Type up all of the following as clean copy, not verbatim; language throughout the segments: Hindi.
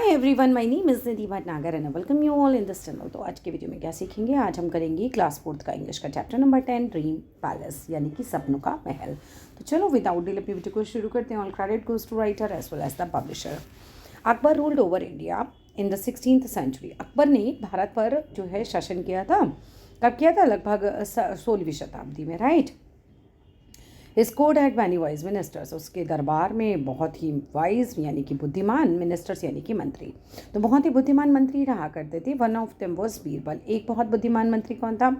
Hi everyone, my name is Nidhi Bhatnagar and welcome you all in this channel. तो आज के वीडियो में क्या सीखेंगे? आज हम करेंगे क्लास 4th का इंग्लिश का चैप्टर नंबर 10 ड्रीम पैलेस यानी कि सपनों का महल। तो चलो विदाउट डिले अपनी वीडियो को शुरू करते हैं। All credit goes to writer as well as the publisher. Akbar ruled over India in the 16th century. Akbar ने भारत पर जो है शासन किया था। कब किया था? लगभग 16वीं शताब्दी में, right. His court had many wise ministers। उसके दरबार में बहुत ही वाइज यानी कि बुद्धिमान मिनिस्टर्स यानी कि मंत्री, तो बहुत ही बुद्धिमान मंत्री रहा करते थे। One of them was Birbal. एक बहुत बुद्धिमान मंत्री कौन था?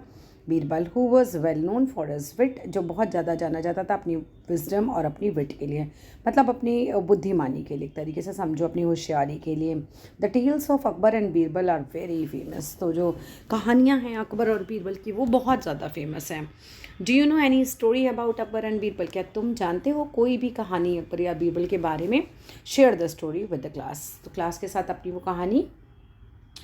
Birbal, who was well known for his wit, जो बहुत ज़्यादा जाना जाता था अपनी विजडम और अपनी विट के लिए, मतलब अपनी बुद्धिमानी के लिए, एक तरीके से समझो अपनी होशियारी के लिए। The tales of Akbar and Birbal are very famous. तो जो कहानियाँ हैं अकबर और बीरबल की वो बहुत ज़्यादा फेमस हैं। Do you know any story about Akbar and Birbal? क्या तुम जानते हो कोई भी कहानी अकबर या बीरबल के बारे में? Share the story with the class. तो क्लास के साथ अपनी वो कहानी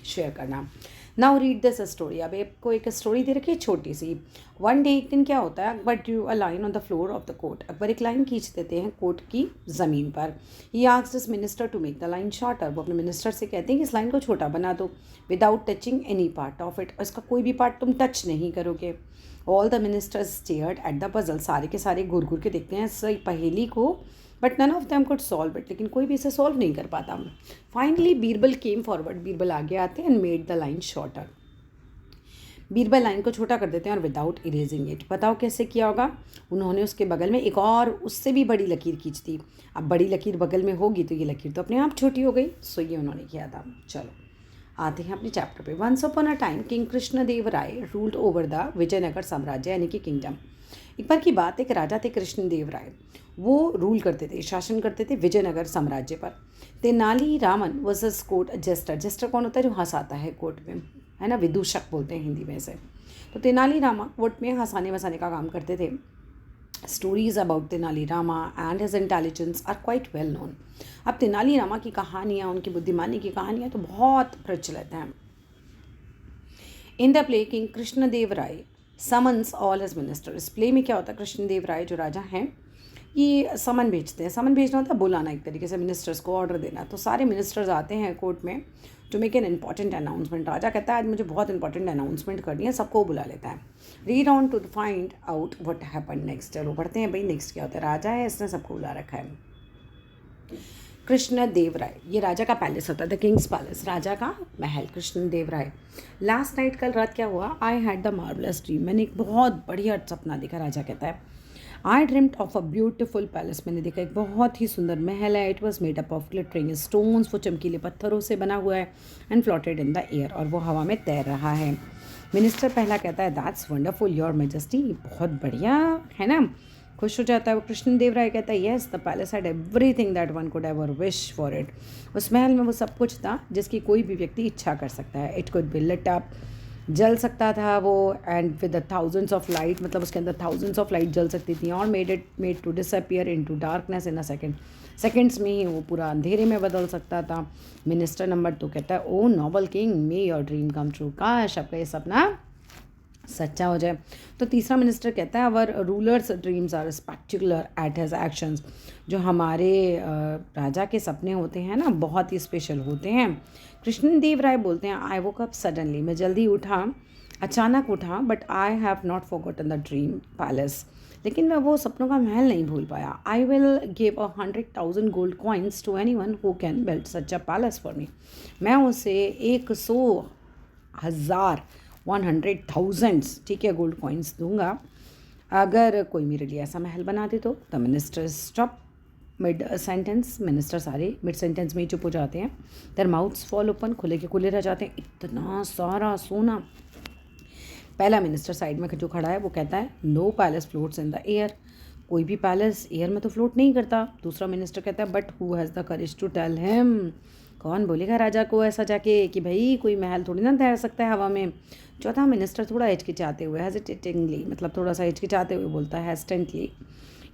शेयर करना। Now read this story. अब आपको एक स्टोरी दे रखी है छोटी सी। वन डे, एक दिन क्या होता है, Akbar drew a line on the floor of the court. Akbar एक लाइन खींच देते हैं कोर्ट की ज़मीन पर। He asked his minister to make the line shorter. वो अपने मिनिस्टर से कहते हैं कि इस लाइन को छोटा बना दो, without touching any part of it. इसका कोई भी पार्ट तुम टच नहीं करोगे। All the ministers stared at the puzzle. सारे के सारे घूर घूर के देखते हैं इस पहेली को, but none of them could solve it. लेकिन कोई भी इसे सॉल्व नहीं कर पाता। Finally Birbal came forward. Birbal आगे आते हैं and made the line shorter. Birbal line को छोटा कर देते हैं और विदाउट इरेजिंग इट। बताओ कैसे किया होगा? उन्होंने उसके बगल में एक और उससे भी बड़ी लकीर खींच दी। अब बड़ी लकीर बगल में होगी तो ये लकीर तो अपने आप छोटी हो गई। सो ये उन्होंने किया था। चलो आते हैं अपने चैप्टर पे। Once upon a time king Krishnadeva Raya ruled over the Vijayanagara साम्राज्य यानी कि किंगडम। एक बार की बात, एक राजा थे कृष्णदेव राय। वो रूल करते थे, शासन करते थे विजयनगर साम्राज्य पर। Tenali Raman was a court jester. Jester कौन होता है? जो हंसाता है कोर्ट में, है ना, विदूषक बोलते हैं हिंदी में से। तो तेनाली रामा कोर्ट में हंसाने वसाने का काम करते थे। Stories about Tenali Rama and his intelligence are quite well known. अब तेनाली रामा की कहानियाँ, उनकी बुद्धिमानी की कहानियाँ तो बहुत प्रचलित हैं। In the play king Krishnadeva Raya summons all his minister. इस प्ले में क्या होता है? कृष्णदेव राय जो राजा हैं ये समन भेजते हैं। समन भेजना होता है बुलाना, एक तरीके से मिनिस्टर्स को ऑर्डर देना। तो सारे मिनिस्टर्स आते हैं कोर्ट में to make an important announcement. राजा कहता है आज मुझे बहुत इंपॉर्टेंट अनाउंसमेंट करनी है, सबको बुला लेता है। Read on to find out what happened next. चलो पढ़ते हैं भाई नेक्स्ट क्या होता है। राजा है, इसने सबको बुला रखा है। कृष्णदेव राय, ये राजा का पैलेस होता है, द किंग्स पैलेस, राजा का महल, कृष्णदेव राय। लास्ट नाइट, कल रात क्या हुआ? I had the marvellous dream. मैंने एक बहुत बढ़िया सपना देखा। राजा कहता है आई dreamed of a beautiful palace. मैंने देखा एक बहुत ही सुंदर महल है। It was made up of glittering stones. वो चमकीले पत्थरों से बना हुआ है। And floated in the air, और वो हवा में तैर रहा है। मिनिस्टर पहला कहता है दैट्स वंडरफुल योर मैजेस्टी। बहुत बढ़िया है ना, खुश हो जाता है वो। कृष्णदेव राय कहता है yes the palace had everything that one could ever wish for it. उस महल में वो सब कुछ था जिसकी कोई भी व्यक्ति इच्छा कर सकता है। It could be lit up, जल सकता था वो, and with the thousands of light, मतलब उसके अंदर थाउजेंड्स ऑफ लाइट जल सकती थी। और made to disappear into darkness in a second. Seconds में ही वो पूरा अंधेरे में बदल सकता था। मिनिस्टर नंबर 2 कहता है O noble king may your dream come true. काश आपका ये सपना सच्चा हो जाए। तो तीसरा मिनिस्टर कहता है our ruler's dreams are spectacular at his actions. जो हमारे राजा के सपने होते हैं ना, बहुत ही स्पेशल होते हैं। कृष्णदेव राय बोलते हैं आई वोक अप सडनली। मैं जल्दी उठा, अचानक उठा, but I have not forgotten the dream palace. लेकिन मैं वो सपनों का महल नहीं भूल पाया। I will give 100,000 gold coins to anyone who can build such a palace for me. मैं उसे 100,000 100,000, ठीक है, गोल्ड कॉइन्स दूंगा अगर कोई मेरे लिए ऐसा महल बना दे तो। The minister stop mid sentence. Minister सारे मिड सेंटेंस में ही चुप हो जाते हैं। देयर माउथ्स फॉल ओपन, खुले के खुले रह जाते हैं। इतना सारा सोना। पहला मिनिस्टर साइड में जो खड़ा है वो कहता है no palace floats in the air. कोई भी पैलेस एयर में तो फ्लोट नहीं करता। दूसरा मिनिस्टर कहता है but who has the courage to tell him. कौन बोलेगा राजा को ऐसा जाके कि भाई कोई महल थोड़ी ना तैर सकता है हवा में। चौथा मिनिस्टर थोड़ा हिचकिचाते हुए, हेजिटेटिंगली, मतलब थोड़ा सा हिचकिचाते हुए बोलता है hesitantly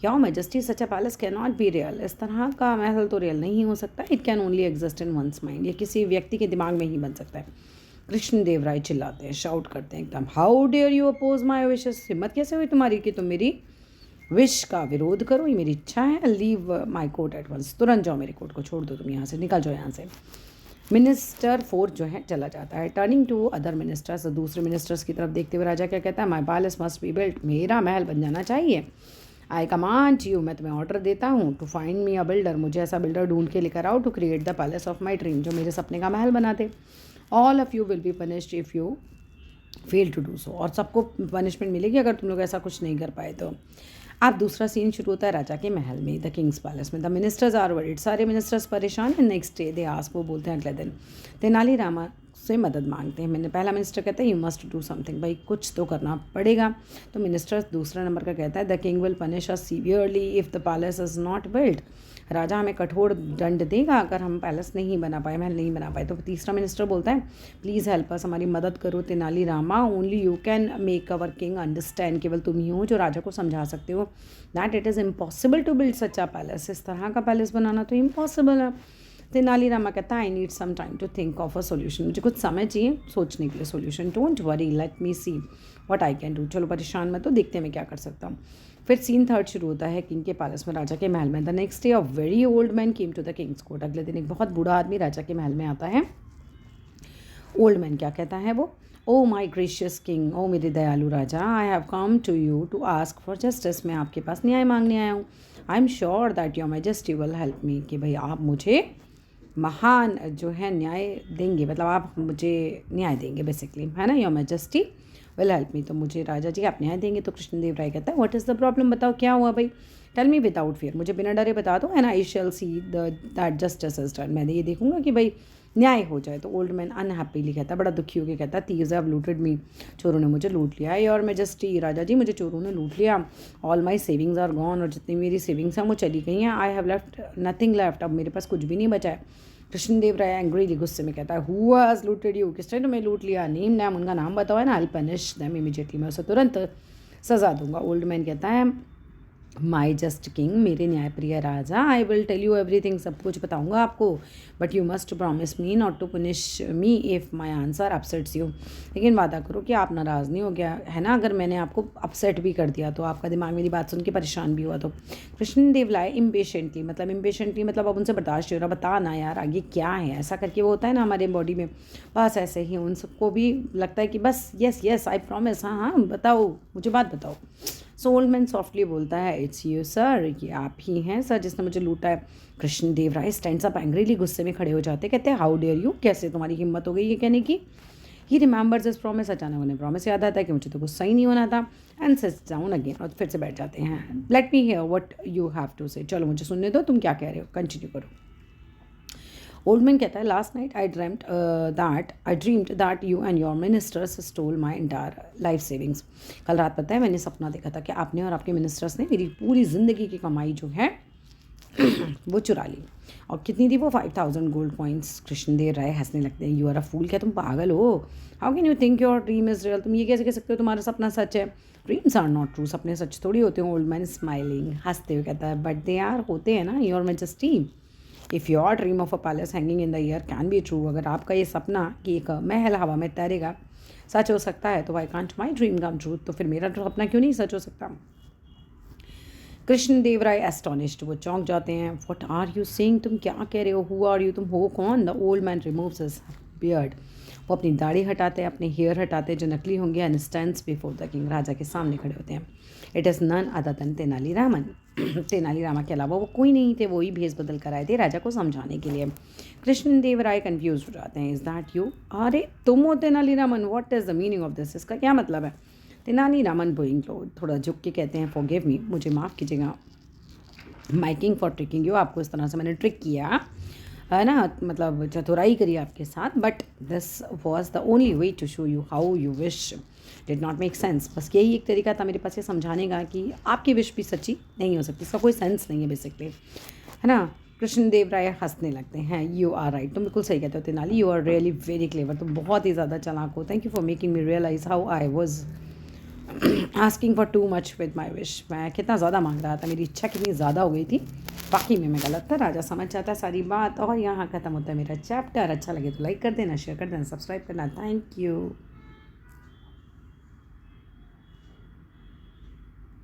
your majesty such a palace can not be real. इस तरह का महल तो रियल नहीं हो सकता। It can only exist in once mind. ये किसी व्यक्ति के दिमाग में ही बन सकता है। कृष्णदेव राय चिल्लाते हैं, शाउट करते हैं एकदम, how dare you oppose my wishes. हिम्मत कैसे हुई तुम्हारी कि तुम मेरी विश का विरोध करो, ये मेरी इच्छा है। Leave my court at once. तुरंत जाओ, मेरे कोर्ट को छोड़ दो, तुम यहाँ से निकल जाओ यहाँ से। मिनिस्टर 4 जो है चला जाता है। टर्निंग टू अदर मिनिस्टर्स, दूसरे मिनिस्टर्स की तरफ देखते हुए राजा क्या कहता है, माई पैलेस मस्ट बी बिल्ट, मेरा महल बन जाना चाहिए। आई कमांड यू, मैं तुम्हें ऑर्डर देता हूँ, to find me a builder, मुझे ऐसा बिल्डर ढूंढ के लेकर आओ, to create the palace of my dream, जो मेरे सपने का महल बना दे। All of you will be punished if you fail to do so, और सबको पनिशमेंट मिलेगी अगर तुम लोग ऐसा कुछ नहीं कर पाए तो। अब दूसरा सीन शुरू होता है राजा के महल में, द किंग्स पैलेस में। द मिनिस्टर्स आर वरीड, सारे मिनिस्टर्स परेशान हैं। नेक्स्ट डे दे आस्क, वो बोलते हैं अगले दिन तेनालीरामा से मदद मांगते हैं। मैंने पहला मिनिस्टर कहता है यू मस्ट डू समथिंग, भाई कुछ तो करना पड़ेगा। तो मिनिस्टर दूसरा नंबर का कहता है the king will punish us severely if the palace is not built, राजा हमें कठोर दंड देगा अगर हम पैलेस नहीं बना पाए, महल नहीं बना पाए। तो तीसरा मिनिस्टर बोलता है प्लीज़ हेल्प अस, हमारी मदद करो Tenali Rama, only you can make our king understand, केवल तुम ही हो जो राजा को समझा सकते हो that it is impossible to build such a palace, इस तरह का पैलेस बनाना तो इम्पॉसिबल है। तेनालीरामा कहता है I need some time to think of a solution, मुझे कुछ समय चाहिए सोचने के लिए solution. Don't worry, let me see what I can do, चलो परेशान मत, तो देखते हैं मैं क्या कर सकता हूँ। फिर सीन थर्ड शुरू होता है किंग के पैलेस में, राजा के महल में। The next day a very old man came to the king's court, अगले दिन एक बहुत बूढ़ा आदमी राजा के महल में आता है। ओल्ड मैन क्या कहता है वो, ओ माई ग्रेशियस किंग, ओ मेरे दयालु राजा, I have come to you to ask for justice, मैं आपके पास न्याय मांगने आया हूँ। I am sure that your majesty will help me, कि भाई आप मुझे महान जो है न्याय देंगे, मतलब आप मुझे न्याय देंगे बेसिकली, है ना, योर मैजेस्टी विल हेल्प मी, तो मुझे राजा जी आप न्याय देंगे। तो कृष्णदेव राय कहता है व्हाट इज़ द प्रॉब्लम, बताओ क्या हुआ भाई, टेल मी विदाउट फियर, मुझे बिना डरे बता दो, and I shall see that justice is done, मैं ये देखूंगा कि भाई न्याय हो जाए। तो ओल्ड मैन अनहैप्पीली कहता है, बड़ा दुखी होकर कहता है थीव्स हैव लूटेड मी, चोरों ने मुझे लूट लिया है। योर मैजेस्टी, राजा जी मुझे चोरों ने लूट लिया। All my savings are gone, और जितनी मेरी सेविंग्स हैं वो चली गई हैं। I have left nothing left, अब मेरे पास कुछ भी नहीं बचा है। कृष्णदेव राय एंग्रीली, गुस्से में कहता है हु हैज़ लूटेड यू, किसने तुम्हें लूट लिया, नेम नाम, उनका नाम बताओ, है ना, आई पनिश देम इमीडिएटली, मैं उसे तुरंत सजा दूंगा। ओल्ड मैन कहता है माई जस्ट किंग, मेरे न्यायप्रिय राजा, I will tell you everything, सब कुछ बताऊंगा आपको, but you must promise me not to punish me if my answer upsets you, लेकिन वादा करो कि आप नाराज़ नहीं हो गया, है ना, अगर मैंने आपको अपसेट भी कर दिया तो, आपका दिमाग मेरी बात सुन के परेशान भी हुआ तो। कृष्णदेव राय इम्पेशेंटली, मतलब अब उनसे बर्दाश्त नहीं हो रहा, बता ना यार आगे क्या है, ऐसा करके वो होता है ना हमारे बॉडी में, बस ऐसे ही उन सबको भी लगता है कि बस यस यस आई प्रॉमिस, हाँ हाँ बताओ मुझे बात बताओ। सो ओल्ड मैन सॉफ्टली बोलता है इट्स यू सर, ये आप ही हैं सर जिसने मुझे लूटा है। कृष्णदेव राय स्टैंड्स अप एंग्रीली, गुस्से में खड़े हो जाते, कहते हैं हाउ डेयर यू, कैसे तुम्हारी हिम्मत हो गई ये कहने की। ही रिमेंबर्स दिस प्रॉमिस, अचानक उन्हें प्रॉमिस याद आता है कि मुझे तो गुस्सा ही नहीं होना था, एंड सिट्स डाउन अगेन, और फिर से बैठ जाते हैं। Let me hear what you have to say, चलो मुझे सुनने दो तुम क्या कह रहे हो, कंटिन्यू करो। ओल्ड मैन कहता है last night I dreamed that you and your ministers stole my entire life savings, कल रात पता है मैंने सपना देखा था कि आपने और आपके मिनिस्टर्स ने मेरी पूरी ज़िंदगी की कमाई जो है वो चुरा ली। और कितनी थी वो, 5000 गोल्ड कॉइन्स। कृष्णदेव राय हंसने लगते हैं, यू आर अ फूल, क्या तुम पागल हो, how can you think your dream is real, तुम ये कैसे कह सकते हो तुम्हारा सपना सच है, ड्रीम्स आर नॉट ट्रू, सपने सच थोड़ी होते हैं। ओल्ड मैन स्माइलिंग, हंसते हुए कहता है बट दे आर, होते हैं ना, your majesty, if your dream of a palace hanging in the air can be true, अगर आपका ये सपना कि एक महल हवा में तैरेगा सच हो सकता है तो why can't my dream come true, तो फिर मेरा सपना क्यों नहीं सच हो सकता। कृष्णदेव राय एस्टोनिश्ड, वो चौंक जाते हैं। व्हाट आर यू सेइंग, तुम क्या कह रहे हो, हु आर यू, तुम हो कौन। The old man removes his beard, वो अपनी दाढ़ी हटाते हैं, अपने हेयर हटाते हैं जो नकली होंगे, and stands before the king, राजा के सामने खड़े होते हैं। It is none other than Tenaliraman, Tenalirama के अलावा वो कोई नहीं थे, वही भेस बदल कर आए थे राजा को समझाने के लिए। कृष्णदेव राय कन्फ्यूज हो जाते हैं, इज़ दैट यू, अरे तुम हो Tenali Raman, what is the meaning of this, इसका क्या मतलब है। तेनालीरामन बोइंग लो, थोड़ा झुक के कहते हैं फॉरगिव मी, मुझे माफ़ कीजिएगा, माई किंग फॉर ट्रिकिंग यू, आपको इस तरह से मैंने ट्रिक किया है ना, मतलब चतुराई करी आपके साथ, but this was the only way to show you how you wish did not make sense, बस यही एक तरीका था मेरे पास ये समझाने का कि आपकी विश भी सच्ची नहीं हो सकती, इसका कोई सेंस नहीं है बेसिकली, है ना। कृष्णदेव राय हंसने लगते हैं, यू आर राइट, तुम बिल्कुल सही कहते हो Tenali, you are really very clever, तुम बहुत ही ज़्यादा चालाक हो, thank you for making me realise how I was asking for too much with my wish, मैं कितना ज़्यादा मांग रहा था, मेरी इच्छा कितनी ज़्यादा हो गई थी, बाकी में मैं गलत था। राजा समझ जाता है सारी बात, और यहाँ ख़त्म होता है मेरा चैप्टर। अच्छा लगे तो लाइक कर देना, शेयर कर देना, सब्सक्राइब करना। Thank you.